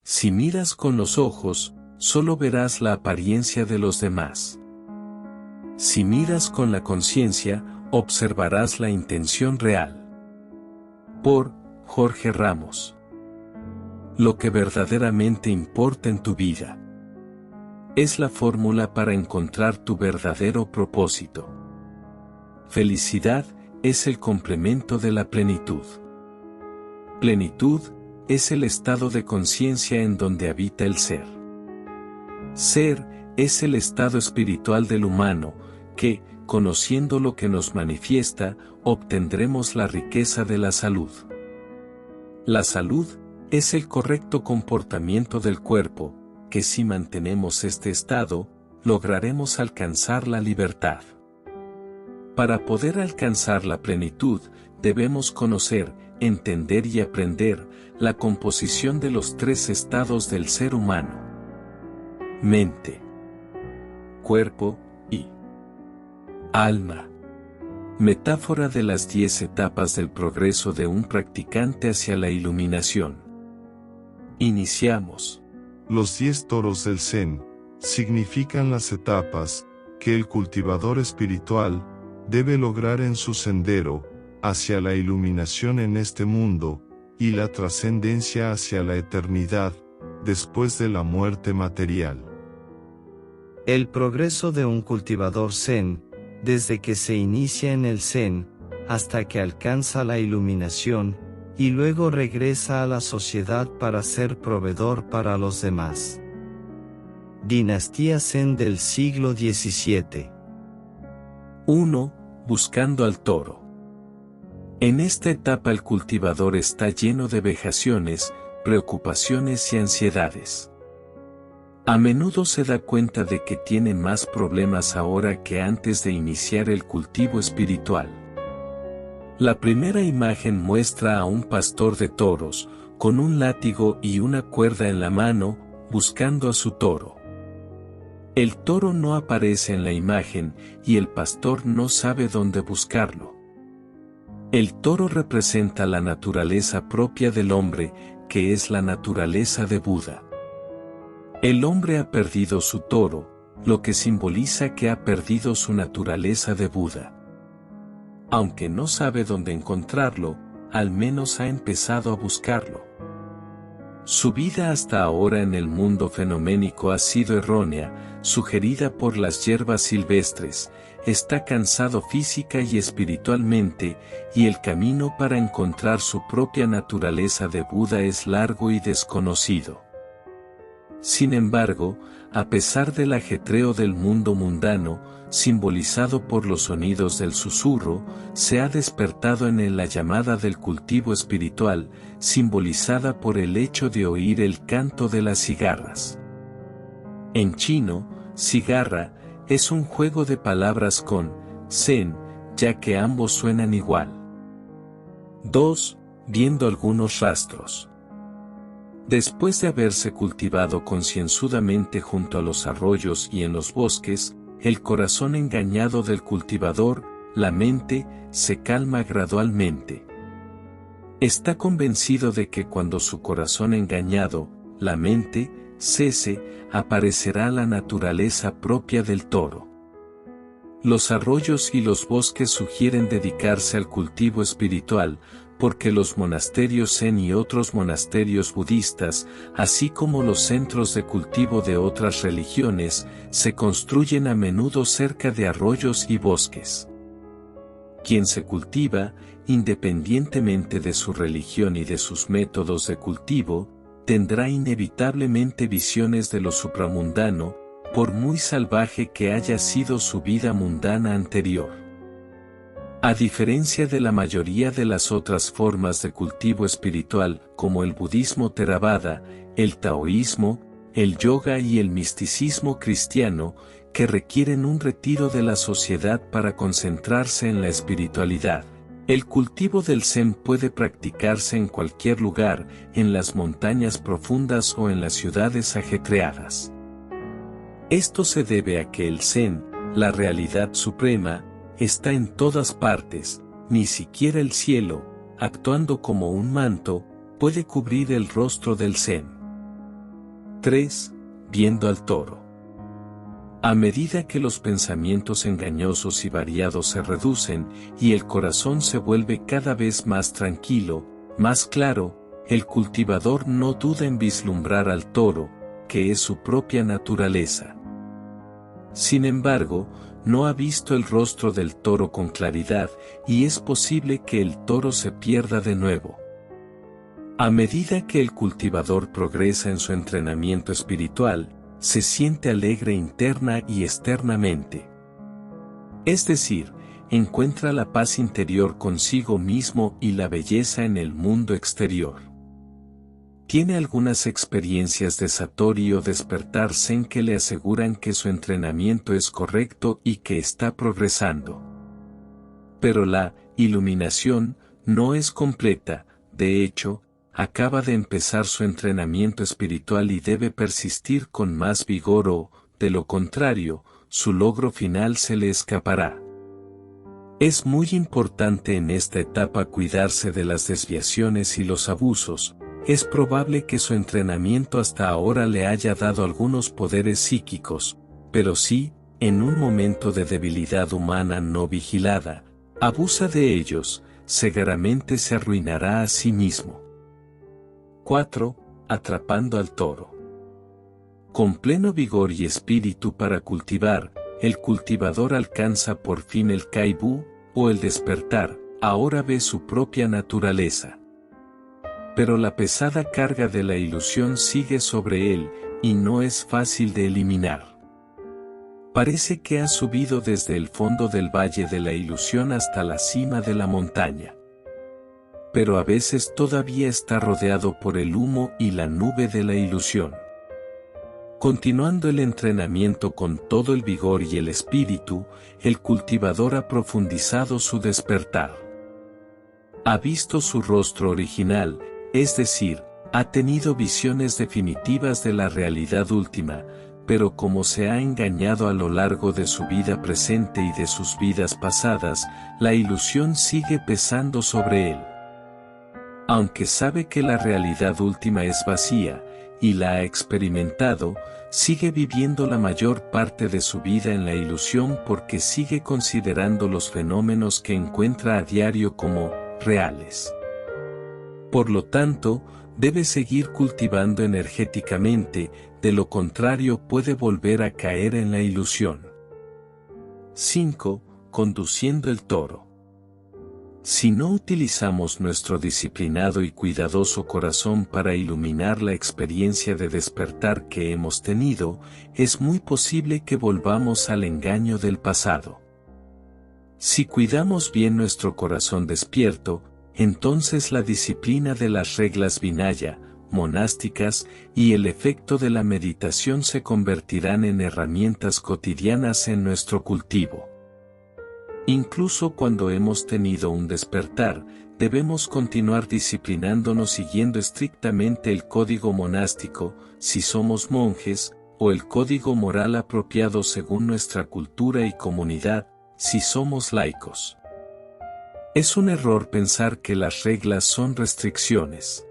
Si miras con los ojos, solo verás la apariencia de los demás. Si miras con la conciencia, observarás la intención real. Por Jorge Ramos. Lo que verdaderamente importa en tu vida es la fórmula para encontrar tu verdadero propósito. Felicidad es el complemento de la plenitud. Plenitud es el estado de conciencia en donde habita el ser. Ser es el estado espiritual del humano, que, conociendo lo que nos manifiesta, obtendremos la riqueza de la salud. La salud es el correcto comportamiento del cuerpo, que si mantenemos este estado, lograremos alcanzar la libertad. Para poder alcanzar la plenitud, debemos conocer, entender y aprender la composición de los tres estados del ser humano: mente, cuerpo y alma. Metáfora de las 10 etapas del progreso de un practicante hacia la iluminación. Iniciamos. Los 10 toros del Zen significan las etapas que el cultivador espiritual debe lograr en su sendero hacia la iluminación en este mundo y la trascendencia hacia la eternidad después de la muerte material. El progreso de un cultivador Zen, desde que se inicia en el Zen, hasta que alcanza la iluminación, y luego regresa a la sociedad para ser proveedor para los demás. Dinastía Zen del siglo XVII. 1. Buscando al toro. En esta etapa el cultivador está lleno de vejaciones, preocupaciones y ansiedades. A menudo se da cuenta de que tiene más problemas ahora que antes de iniciar el cultivo espiritual. La primera imagen muestra a un pastor de toros, con un látigo y una cuerda en la mano, buscando a su toro. El toro no aparece en la imagen, y el pastor no sabe dónde buscarlo. El toro representa la naturaleza propia del hombre, que es la naturaleza de Buda. El hombre ha perdido su toro, lo que simboliza que ha perdido su naturaleza de Buda. Aunque no sabe dónde encontrarlo, al menos ha empezado a buscarlo. Su vida hasta ahora en el mundo fenoménico ha sido errónea, sugerida por las hierbas silvestres, está cansado física y espiritualmente, y el camino para encontrar su propia naturaleza de Buda es largo y desconocido. Sin embargo, a pesar del ajetreo del mundo mundano, simbolizado por los sonidos del susurro, se ha despertado en él la llamada del cultivo espiritual, simbolizada por el hecho de oír el canto de las cigarras. En chino, cigarra es un juego de palabras con zen, ya que ambos suenan igual. 2. Viendo algunos rastros. Después de haberse cultivado concienzudamente junto a los arroyos y en los bosques, el corazón engañado del cultivador, la mente, se calma gradualmente. Está convencido de que cuando su corazón engañado, la mente, cese, aparecerá la naturaleza propia del toro. Los arroyos y los bosques sugieren dedicarse al cultivo espiritual, porque los monasterios zen y otros monasterios budistas, así como los centros de cultivo de otras religiones, se construyen a menudo cerca de arroyos y bosques. Quien se cultiva, independientemente de su religión y de sus métodos de cultivo, tendrá inevitablemente visiones de lo supramundano, por muy salvaje que haya sido su vida mundana anterior. A diferencia de la mayoría de las otras formas de cultivo espiritual, como el budismo Theravada, el taoísmo, el yoga y el misticismo cristiano, que requieren un retiro de la sociedad para concentrarse en la espiritualidad, el cultivo del Zen puede practicarse en cualquier lugar, en las montañas profundas o en las ciudades ajetreadas. Esto se debe a que el Zen, la realidad suprema, está en todas partes, ni siquiera el cielo, actuando como un manto, puede cubrir el rostro del Zen. 3. Viendo al toro. A medida que los pensamientos engañosos y variados se reducen y el corazón se vuelve cada vez más tranquilo, más claro, el cultivador no duda en vislumbrar al toro, que es su propia naturaleza. Sin embargo, no ha visto el rostro del toro con claridad y es posible que el toro se pierda de nuevo. A medida que el cultivador progresa en su entrenamiento espiritual, se siente alegre interna y externamente. Es decir, encuentra la paz interior consigo mismo y la belleza en el mundo exterior. Tiene algunas experiencias de Satori o despertar Zen que le aseguran que su entrenamiento es correcto y que está progresando. Pero la iluminación no es completa, de hecho, acaba de empezar su entrenamiento espiritual y debe persistir con más vigor o, de lo contrario, su logro final se le escapará. Es muy importante en esta etapa cuidarse de las desviaciones y los abusos. Es probable que su entrenamiento hasta ahora le haya dado algunos poderes psíquicos, pero si, en un momento de debilidad humana no vigilada, abusa de ellos, seguramente se arruinará a sí mismo. 4. Atrapando al toro. Con pleno vigor y espíritu para cultivar, el cultivador alcanza por fin el Kaibu, o el despertar, ahora ve su propia naturaleza. Pero la pesada carga de la ilusión sigue sobre él, y no es fácil de eliminar. Parece que ha subido desde el fondo del valle de la ilusión hasta la cima de la montaña. Pero a veces todavía está rodeado por el humo y la nube de la ilusión. Continuando el entrenamiento con todo el vigor y el espíritu, el cultivador ha profundizado su despertar. Ha visto su rostro original, es decir, ha tenido visiones definitivas de la realidad última, pero como se ha engañado a lo largo de su vida presente y de sus vidas pasadas, la ilusión sigue pesando sobre él. Aunque sabe que la realidad última es vacía, y la ha experimentado, sigue viviendo la mayor parte de su vida en la ilusión porque sigue considerando los fenómenos que encuentra a diario como reales. Por lo tanto, debe seguir cultivando energéticamente, de lo contrario puede volver a caer en la ilusión. 5. Conduciendo el toro. Si no utilizamos nuestro disciplinado y cuidadoso corazón para iluminar la experiencia de despertar que hemos tenido, es muy posible que volvamos al engaño del pasado. Si cuidamos bien nuestro corazón despierto, entonces la disciplina de las reglas Vinaya, monásticas, y el efecto de la meditación se convertirán en herramientas cotidianas en nuestro cultivo. Incluso cuando hemos tenido un despertar, debemos continuar disciplinándonos siguiendo estrictamente el código monástico, si somos monjes, o el código moral apropiado según nuestra cultura y comunidad, si somos laicos. Es un error pensar que las reglas son restricciones.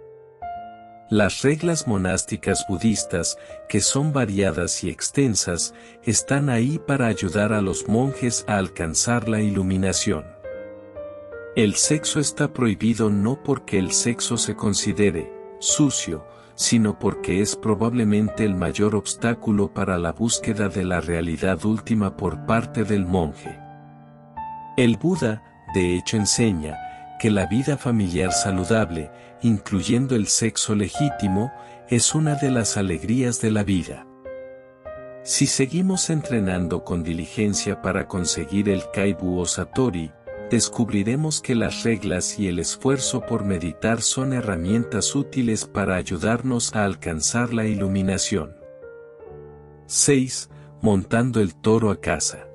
Las reglas monásticas budistas, que son variadas y extensas, están ahí para ayudar a los monjes a alcanzar la iluminación. El sexo está prohibido no porque el sexo se considere sucio, sino porque es probablemente el mayor obstáculo para la búsqueda de la realidad última por parte del monje. El Buda, de hecho, enseña que la vida familiar saludable, incluyendo el sexo legítimo, es una de las alegrías de la vida. Si seguimos entrenando con diligencia para conseguir el Kaibu o Satori, descubriremos que las reglas y el esfuerzo por meditar son herramientas útiles para ayudarnos a alcanzar la iluminación. 6. Montando el toro a casa.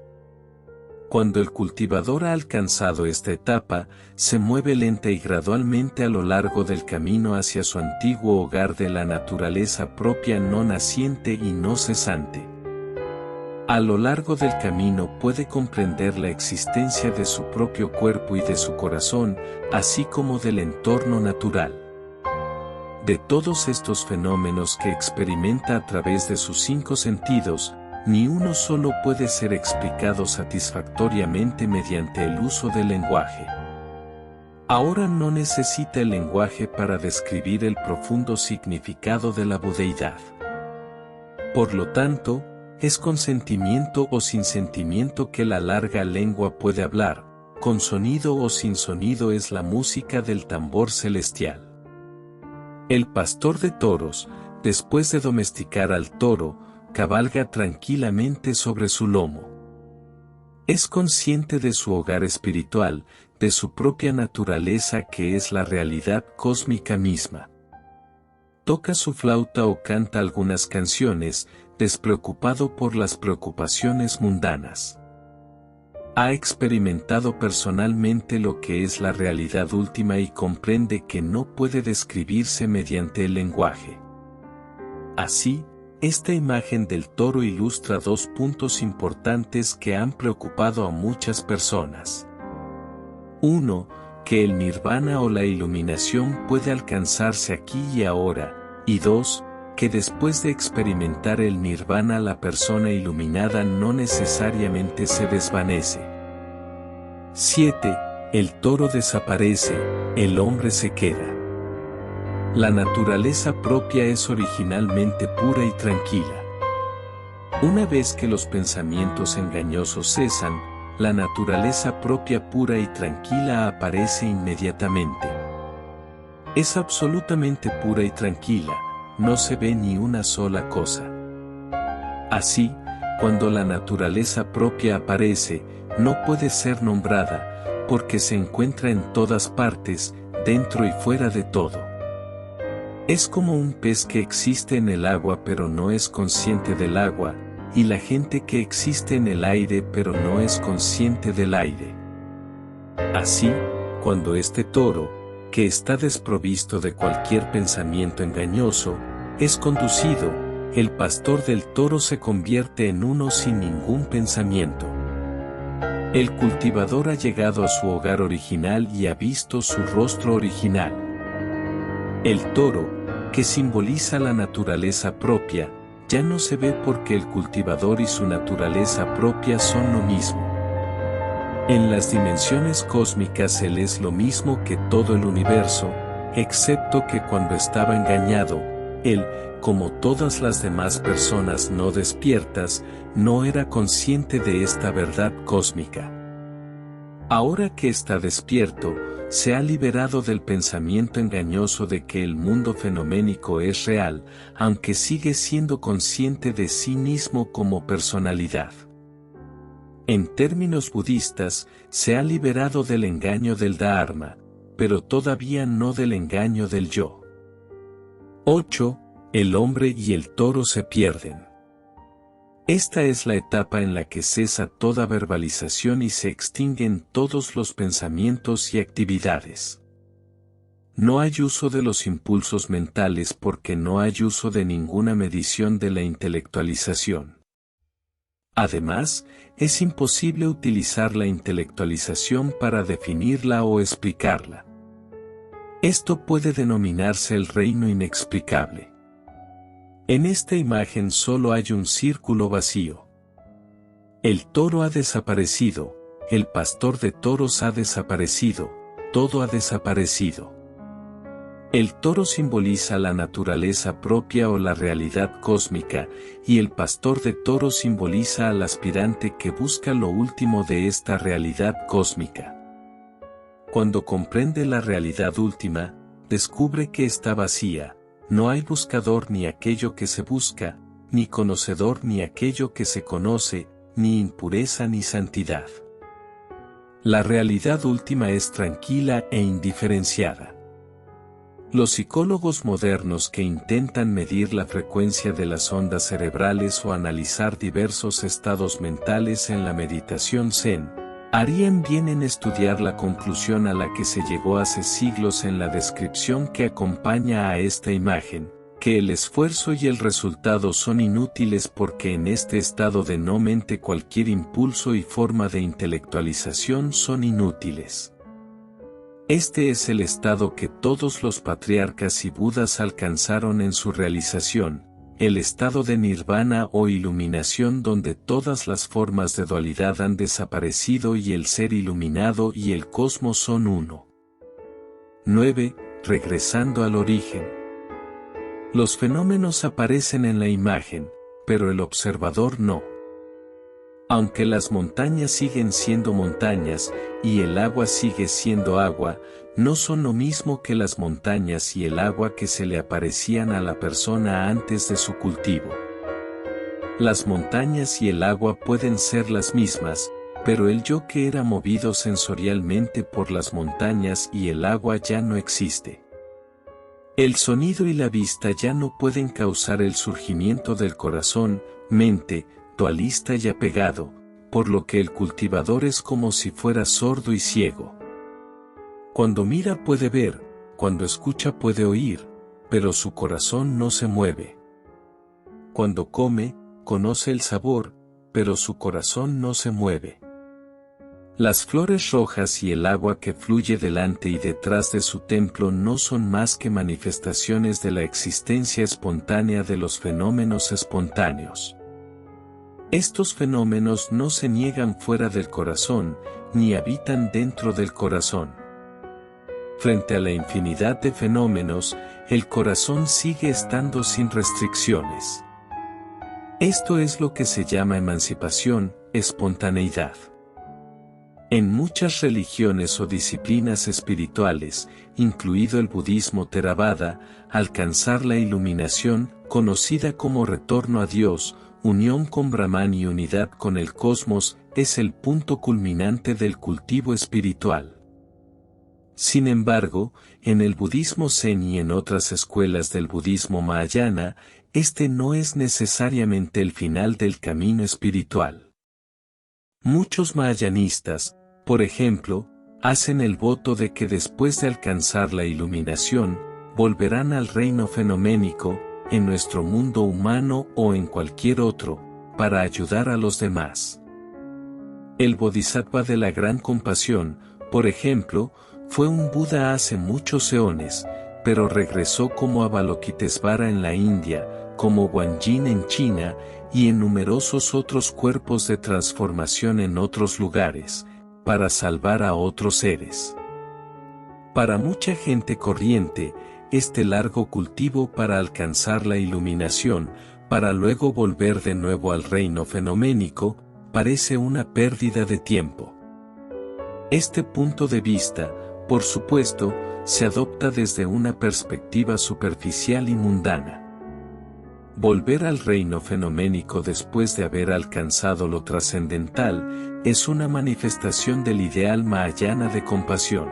Cuando el cultivador ha alcanzado esta etapa, se mueve lenta y gradualmente a lo largo del camino hacia su antiguo hogar de la naturaleza propia no naciente y no cesante. A lo largo del camino puede comprender la existencia de su propio cuerpo y de su corazón, así como del entorno natural. de todos estos fenómenos que experimenta a través de sus 5 sentidos, ni uno solo puede ser explicado satisfactoriamente mediante el uso del lenguaje. Ahora no necesita el lenguaje para describir el profundo significado de la budeidad. Por lo tanto, es con sentimiento o sin sentimiento que la larga lengua puede hablar, con sonido o sin sonido es la música del tambor celestial. El pastor de toros, después de domesticar al toro, cabalga tranquilamente sobre su lomo. Es consciente de su hogar espiritual, de su propia naturaleza que es la realidad cósmica misma. Toca su flauta o canta algunas canciones, despreocupado por las preocupaciones mundanas. Ha experimentado personalmente lo que es la realidad última y comprende que no puede describirse mediante el lenguaje. Así, esta imagen del toro ilustra 2 puntos importantes que han preocupado a muchas personas. 1. Que el nirvana o la iluminación puede alcanzarse aquí y ahora, y 2. Que después de experimentar el nirvana la persona iluminada no necesariamente se desvanece. 7. El toro desaparece, el hombre se queda. La naturaleza propia es originalmente pura y tranquila. Una vez que los pensamientos engañosos cesan, la naturaleza propia pura y tranquila aparece inmediatamente. Es absolutamente pura y tranquila, no se ve ni una sola cosa. Así, cuando la naturaleza propia aparece, no puede ser nombrada, porque se encuentra en todas partes, dentro y fuera de todo. Es como un pez que existe en el agua pero no es consciente del agua, y la gente que existe en el aire pero no es consciente del aire. Así, cuando este toro, que está desprovisto de cualquier pensamiento engañoso, es conducido, el pastor del toro se convierte en uno sin ningún pensamiento. El cultivador ha llegado a su hogar original y ha visto su rostro original. El toro, que simboliza la naturaleza propia, ya no se ve porque el cultivador y su naturaleza propia son lo mismo. En las dimensiones cósmicas él es lo mismo que todo el universo, excepto que cuando estaba engañado, él, como todas las demás personas no despiertas, no era consciente de esta verdad cósmica. Ahora que está despierto, se ha liberado del pensamiento engañoso de que el mundo fenoménico es real, aunque sigue siendo consciente de sí mismo como personalidad. En términos budistas, se ha liberado del engaño del Dharma, pero todavía no del engaño del yo. 8. El hombre y el toro se pierden. Esta es la etapa en la que cesa toda verbalización y se extinguen todos los pensamientos y actividades. No hay uso de los impulsos mentales porque no hay uso de ninguna medición de la intelectualización. Además, es imposible utilizar la intelectualización para definirla o explicarla. Esto puede denominarse el reino inexplicable. En esta imagen solo hay un círculo vacío. El toro ha desaparecido, el pastor de toros ha desaparecido, todo ha desaparecido. El toro simboliza la naturaleza propia o la realidad cósmica, y el pastor de toros simboliza al aspirante que busca lo último de esta realidad cósmica. Cuando comprende la realidad última, descubre que está vacía. No hay buscador ni aquello que se busca, ni conocedor ni aquello que se conoce, ni impureza ni santidad. La realidad última es tranquila e indiferenciada. Los psicólogos modernos que intentan medir la frecuencia de las ondas cerebrales o analizar diversos estados mentales en la meditación Zen, harían bien en estudiar la conclusión a la que se llegó hace siglos en la descripción que acompaña a esta imagen, que el esfuerzo y el resultado son inútiles porque en este estado de no mente cualquier impulso y forma de intelectualización son inútiles. Este es el estado que todos los patriarcas y budas alcanzaron en su realización, el estado de nirvana o iluminación donde todas las formas de dualidad han desaparecido y el ser iluminado y el cosmos son uno. 9. Regresando al origen. Los fenómenos aparecen en la imagen, pero el observador no. Aunque las montañas siguen siendo montañas, y el agua sigue siendo agua, no son lo mismo que las montañas y el agua que se le aparecían a la persona antes de su cultivo. Las montañas y el agua pueden ser las mismas, pero el yo que era movido sensorialmente por las montañas y el agua ya no existe. El sonido y la vista ya no pueden causar el surgimiento del corazón, mente, dualista y apegado, por lo que el cultivador es como si fuera sordo y ciego. Cuando mira puede ver, cuando escucha puede oír, pero su corazón no se mueve. Cuando come, conoce el sabor, pero su corazón no se mueve. Las flores rojas y el agua que fluye delante y detrás de su templo no son más que manifestaciones de la existencia espontánea de los fenómenos espontáneos. Estos fenómenos no se niegan fuera del corazón, ni habitan dentro del corazón. Frente a la infinidad de fenómenos, el corazón sigue estando sin restricciones. Esto es lo que se llama emancipación, espontaneidad. En muchas religiones o disciplinas espirituales, incluido el budismo Theravada, alcanzar la iluminación, conocida como retorno a Dios, unión con Brahman y unidad con el cosmos, es el punto culminante del cultivo espiritual. Sin embargo, en el budismo Zen y en otras escuelas del budismo Mahayana, este no es necesariamente el final del camino espiritual. Muchos mahayanistas, por ejemplo, hacen el voto de que después de alcanzar la iluminación, volverán al reino fenoménico, en nuestro mundo humano o en cualquier otro, para ayudar a los demás. El Bodhisattva de la gran compasión, por ejemplo, fue un Buda hace muchos eones, pero regresó como Avalokitesvara en la India, como Guanyin en China, y en numerosos otros cuerpos de transformación en otros lugares, para salvar a otros seres. Para mucha gente corriente, este largo cultivo para alcanzar la iluminación, para luego volver de nuevo al reino fenoménico, parece una pérdida de tiempo. Este punto de vista, por supuesto, se adopta desde una perspectiva superficial y mundana. Volver al reino fenoménico después de haber alcanzado lo trascendental, es una manifestación del ideal mahayana de compasión.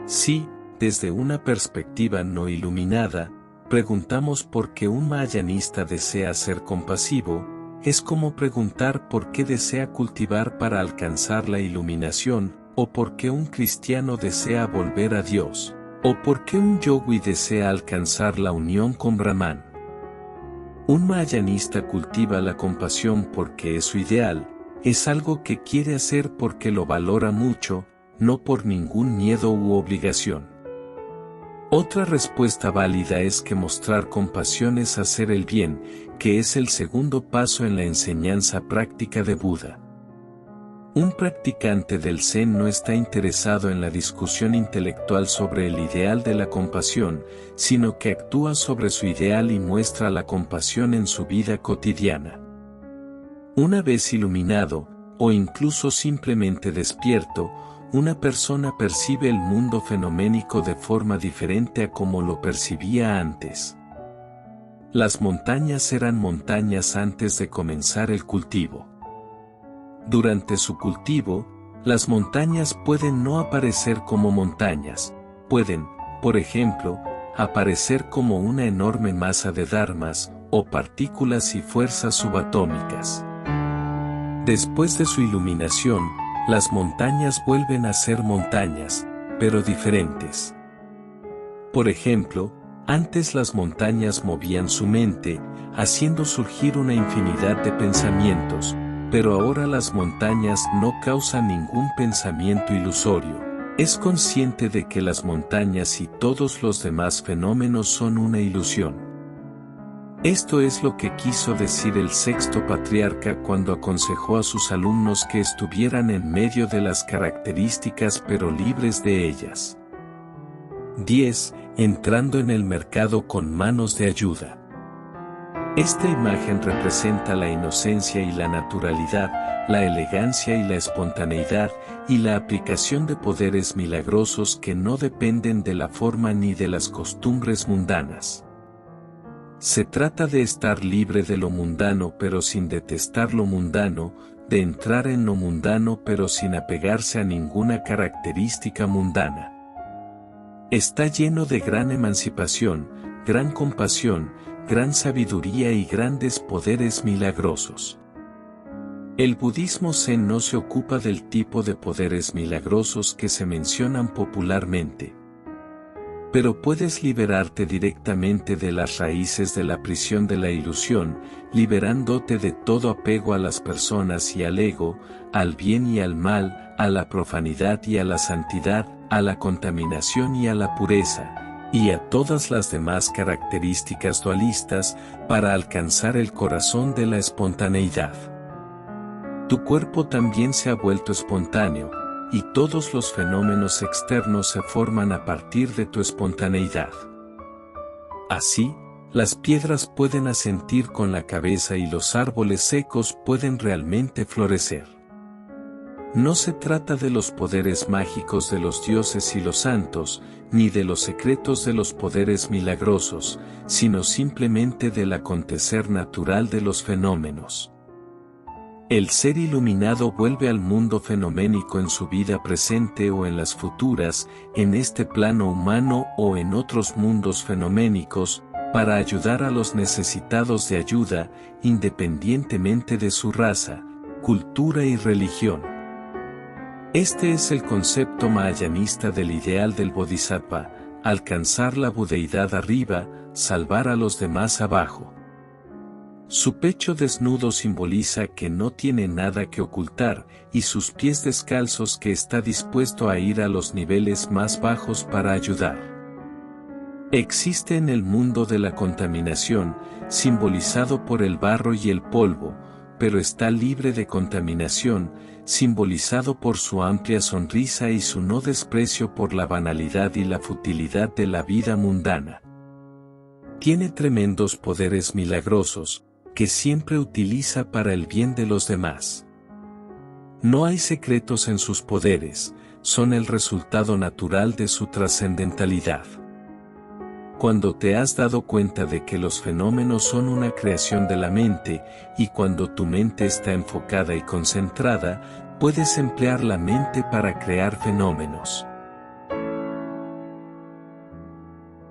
Sí, desde una perspectiva no iluminada, preguntamos por qué un mahayanista desea ser compasivo, es como preguntar por qué desea cultivar para alcanzar la iluminación, o por qué un cristiano desea volver a Dios, o por qué un yogui desea alcanzar la unión con Brahman. Un mahayanista cultiva la compasión porque es su ideal, es algo que quiere hacer porque lo valora mucho, no por ningún miedo u obligación. Otra respuesta válida es que mostrar compasión es hacer el bien, que es el segundo paso en la enseñanza práctica de Buda. Un practicante del Zen no está interesado en la discusión intelectual sobre el ideal de la compasión, sino que actúa sobre su ideal y muestra la compasión en su vida cotidiana. Una vez iluminado, o incluso simplemente despierto, una persona percibe el mundo fenoménico de forma diferente a como lo percibía antes. Las montañas eran montañas antes de comenzar el cultivo. Durante su cultivo, las montañas pueden no aparecer como montañas, pueden, por ejemplo, aparecer como una enorme masa de dharmas, o partículas y fuerzas subatómicas. Después de su iluminación, las montañas vuelven a ser montañas, pero diferentes. Por ejemplo, antes las montañas movían su mente, haciendo surgir una infinidad de pensamientos, pero ahora las montañas no causan ningún pensamiento ilusorio, Es consciente de que las montañas y todos los demás fenómenos son una ilusión. Esto es lo que quiso decir el sexto patriarca cuando aconsejó a sus alumnos que estuvieran en medio de las características pero libres de ellas. 10. Entrando en el mercado con manos de ayuda. Esta imagen representa la inocencia y la naturalidad, la elegancia y la espontaneidad, y la aplicación de poderes milagrosos que no dependen de la forma ni de las costumbres mundanas. Se trata de estar libre de lo mundano pero sin detestar lo mundano, de entrar en lo mundano pero sin apegarse a ninguna característica mundana. Está lleno de gran emancipación, gran compasión, gran sabiduría y grandes poderes milagrosos. El budismo zen no se ocupa del tipo de poderes milagrosos que se mencionan popularmente. Pero puedes liberarte directamente de las raíces de la prisión de la ilusión, liberándote de todo apego a las personas y al ego, al bien y al mal, a la profanidad y a la santidad, a la contaminación y a la pureza, y a todas las demás características dualistas, para alcanzar el corazón de la espontaneidad. Tu cuerpo también se ha vuelto espontáneo, y todos los fenómenos externos se forman a partir de tu espontaneidad. Así, las piedras pueden asentir con la cabeza y los árboles secos pueden realmente florecer. No se trata de los poderes mágicos de los dioses y los santos, ni de los secretos de los poderes milagrosos, sino simplemente del acontecer natural de los fenómenos. El ser iluminado vuelve al mundo fenoménico en su vida presente o en las futuras, en este plano humano o en otros mundos fenoménicos, para ayudar a los necesitados de ayuda, independientemente de su raza, cultura y religión. Este es el concepto mahayanista del ideal del Bodhisattva, alcanzar la budeidad arriba, salvar a los demás abajo. Su pecho desnudo simboliza que no tiene nada que ocultar, y sus pies descalzos que está dispuesto a ir a los niveles más bajos para ayudar. Existe en el mundo de la contaminación, simbolizado por el barro y el polvo, pero está libre de contaminación, simbolizado por su amplia sonrisa y su no desprecio por la banalidad y la futilidad de la vida mundana. Tiene tremendos poderes milagrosos, que siempre utiliza para el bien de los demás. No hay secretos en sus poderes, son el resultado natural de su trascendentalidad. Cuando te has dado cuenta de que los fenómenos son una creación de la mente, y cuando tu mente está enfocada y concentrada, puedes emplear la mente para crear fenómenos.